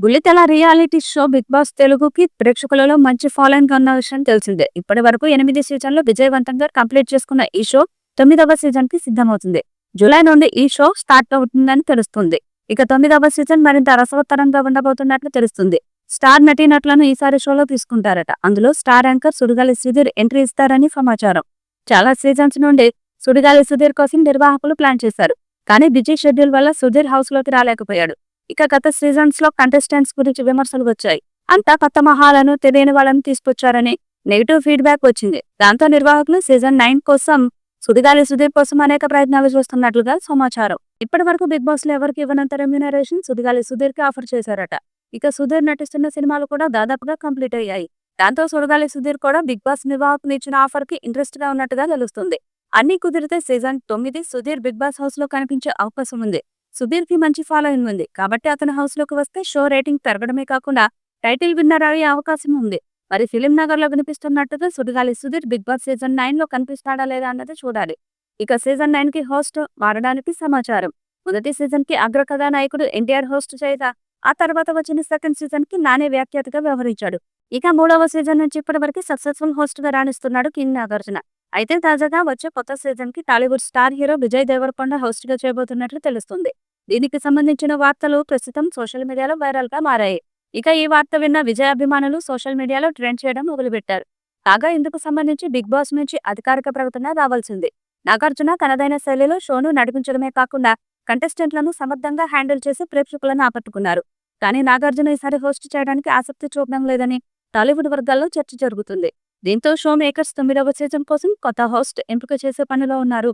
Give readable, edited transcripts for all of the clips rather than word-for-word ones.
బుల్లితెర reality show 'big boss' తెలుగుకి ప్రేక్షకులలో మంచి ఫాలోయింగ్ ఉన్న విషయం తెలిసిందే. ఇప్పటి వరకు 8 సీజన్లు విజయవంతంగా కంప్లీట్ చేసుకున్న ఈ షో 9వ సీజన్ కి సిద్ధమవుతుంది. జూలై నుండి ఈ షో స్టార్ట్ అవుతుందని తెలుస్తుంది. ఇక 9వ సీజన్ మరింత రసవత్తరంగా ఉండబోతున్నట్లు తెలుస్తుంది. స్టార్ నటీనటులను ఈసారి షోలో తీసుకుంటారట. అందులో star anchor Sudigali Sudheer entry ఇస్తారని సమాచారం. చాలా సీజన్స్ నుండి సుడిగాలి సుధీర్ కోసం నిర్వాహకులు ప్లాన్ చేశారు. కానీ బిజీ షెడ్యూల్ వల్ల సుధీర్ హౌస్ లోకి రాలేకపోయాడు. ఇక గత సీజన్స్ లో కంటెస్టెంట్స్ గురించి విమర్శలు వచ్చాయి. అంతా కొత్త మహాలను తెలియని వాళ్ళని తీసుకొచ్చారని నెగిటివ్ ఫీడ్బ్యాక్ వచ్చింది. దాంతో నిర్వాహకులు సీజన్ 9 కోసం సుడిగాలి సుధీర్ కోసం అనేక ప్రయత్నాలు చేస్తున్నట్లుగా సమాచారం. ఇప్పటి వరకు బిగ్ బాస్ లో ఎవరికి ఇవ్వనంత రెమ్యూనరేషన్ సుడిగాలి సుధీర్ కి ఆఫర్ చేశారట. ఇక సుధీర్ నటిస్తున్న సినిమాలు కూడా దాదాపుగా కంప్లీట్ అయ్యాయి. దాంతో సుడిగాలి సుధీర్ కూడా బిగ్ బాస్ నిర్వాహకులు ఇచ్చిన ఆఫర్ కి ఇంట్రెస్ట్ గా ఉన్నట్టుగా తెలుస్తుంది. అన్ని కుదిరితే season 9 Sudheer Bigg Boss house లో కనిపించే అవకాశం ఉంది. సుధీర్ కి మంచి ఫాలోయింగ్ ఉంది కాబట్టి అతను హౌస్ లోకి వస్తే షో రేటింగ్ పెరగడమే కాకుండా టైటిల్ విన్నర్ అయ్యే అవకాశం ఉంది. మరి ఫిలిం నగర్ లో వినిపిస్తున్నట్టుగా Sudigali Sudheer Bigg boss season 9 లో కనిపిస్తాడా లేదా అన్నది చూడాలి. ఇక సీజన్ 9 కి హోస్ట్ మారడానికి సమాచారం. మొదటి సీజన్ కి అగ్ర కథానాయకుడు ఎన్టీఆర్ హోస్ట్ చేయగా ఆ తర్వాత వచ్చిన సెకండ్ సీజన్ కి నానే వ్యాఖ్యాతగా వ్యవహరించాడు. ఇక 3వ సీజన్ నుంచి ఇప్పటి వరకు సక్సెస్ఫుల్ హోస్ట్ గా రాణిస్తున్నాడు కింగ్ నాగార్జున. అయితే తాజాగా వచ్చే కొత్త సీజన్ కి Tollywood star hero Vijay Deverakonda host గా చేయబోతున్నట్లు తెలుస్తుంది. దీనికి సంబంధించిన వార్తలు ప్రస్తుతం సోషల్ మీడియాలో వైరల్ గా మారాయి. ఇక ఈ వార్త విన్న విజయ్ అభిమానులు సోషల్ మీడియాలో ట్రెండ్ చేయడం మొదలుపెట్టారు. కాగా ఇందుకు సంబంధించి బిగ్ బాస్ నుంచి అధికారిక ప్రకటన రావాల్సింది. నాగార్జున తనదైన శైలిలో షోను నడిపించడమే కాకుండా కంటెస్టెంట్లను సమర్థంగా హ్యాండిల్ చేసి ప్రేక్షకులను ఆకట్టుకున్నారు. కానీ నాగార్జున ఈసారి హోస్ట్ చేయడానికి ఆసక్తి చూపడం లేదని టాలీవుడ్ వర్గాల్లో చర్చ జరుగుతుంది. దీంతో షో మేకర్స్ 9వ సీజన్ కోసం కొత్త హోస్ట్ ఎంపిక చేసే పనిలో ఉన్నారు.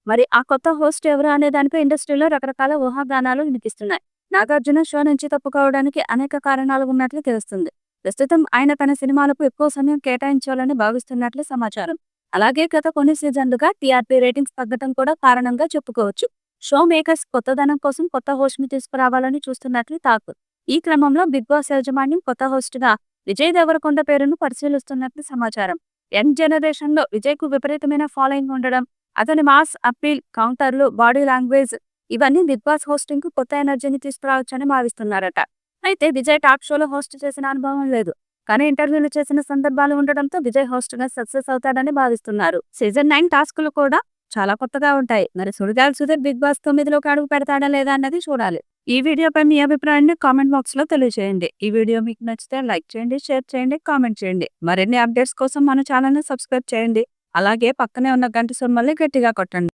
మరి ఆ కొత్త హోస్ట్ ఎవరు అనే దానిపై ఇండస్ట్రీలో రకరకాల ఊహాగానాలు వినిపిస్తున్నాయి. నాగార్జున షో నుంచి తప్పుకోవడానికి అనేక కారణాలు ఉన్నట్లు తెలుస్తుంది. ప్రస్తుతం ఆయన తన సినిమాలకు ఎక్కువ సమయం కేటాయించాలని భావిస్తున్నట్లు సమాచారం. అలాగే గత కొన్ని సీజన్లుగా టీఆర్పీ రేటింగ్స్ తగ్గడం కూడా కారణంగా చెప్పుకోవచ్చు. షో మేకర్స్ కొత్తదనం కోసం కొత్త హోస్ట్ ని తీసుకురావాలని చూస్తున్నట్లు టాక్. ఈ క్రమంలో బిగ్ బాస్ యాజమాన్యం కొత్త హోస్ట్ గా విజయ్ దేవరకొండ పేరును పరిశీలిస్తున్నట్లు సమాచారం. యంగ్ జనరేషన్ లో విజయ్ కు విపరీతమైన ఫాలోయింగ్ ఉండడం, అతని మాస్ అప్పీల్, కౌంటర్లు, బాడీ లాంగ్వేజ్ ఇవన్నీ బిగ్ బాస్ హోస్టింగ్ కు కొత్త ఎనర్జీని తీసుకురావచ్చని భావిస్తున్నారట. అయితే విజయ్ టాక్ షోలో హోస్ట్ చేసిన అనుభవం లేదు. కానీ ఇంటర్వ్యూలు చేసిన సందర్భాలు ఉండడంతో విజయ్ హోస్ట్ గా సక్సెస్ అవుతాడని భావిస్తున్నారు. సీజన్ 9 టాస్కులు కూడా చాలా కొత్తగా ఉంటాయి. మరి సుడిగాలి సుధీర్ బిగ్ బాస్ 9లోకి అడుగు పెడతాడా లేదా అన్నది చూడాలి. ఈ వీడియోపై మీ అభిప్రాయాన్ని కామెంట్ బాక్స్ లో తెలియజేయండి. ఈ వీడియో మీకు నచ్చితే లైక్ చేయండి, షేర్ చేయండి, కామెంట్ చేయండి. మరిన్ని అప్డేట్స్ కోసం మన ఛానల్ ని సబ్స్క్రైబ్ చేయండి. అలాగే పక్కనే ఉన్న గంట సింబల్ని గట్టిగా కొట్టండి.